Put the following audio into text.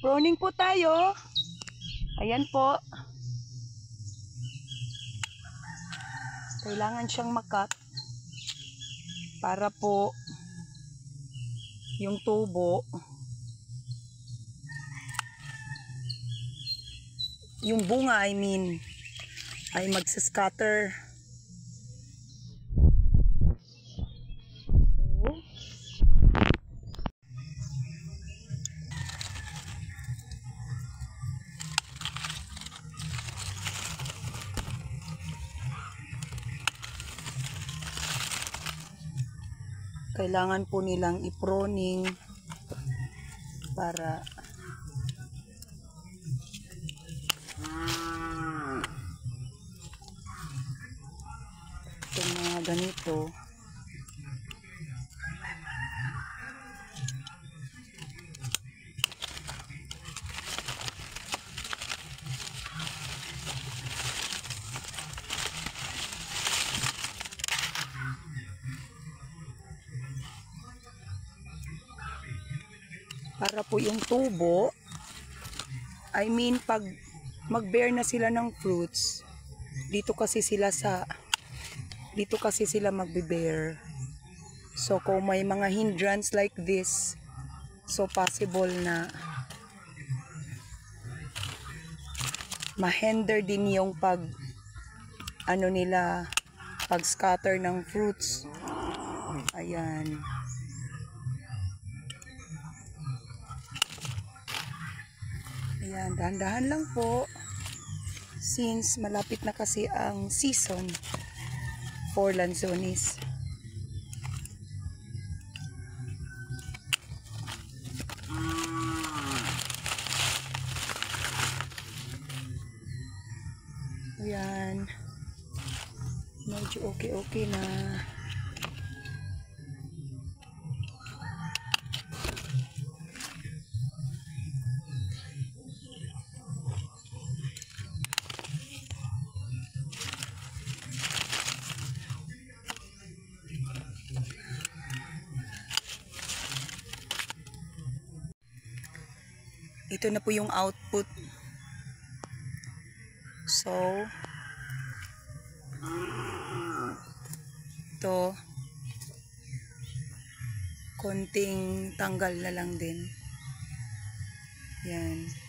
Pruning po tayo. Ayan po. Kailangan siyang makat para po yung tubo, yung bunga ay magsascatter. Kailangan po nilang i-pruning para itong mga ganito para po yung tubo, pag mag-bear na sila ng fruits, dito kasi sila magbe-bear. So kung may mga hindrance like this, so possible na ma-hinder din yung pag-scatter ng fruits. Ayan. Ayan, dahan-dahan lang po. Since malapit na kasi ang season for lanzones. Ayan. Medyo okay na. Ito na po yung output. So, ito, konting tanggal na lang din. Yan.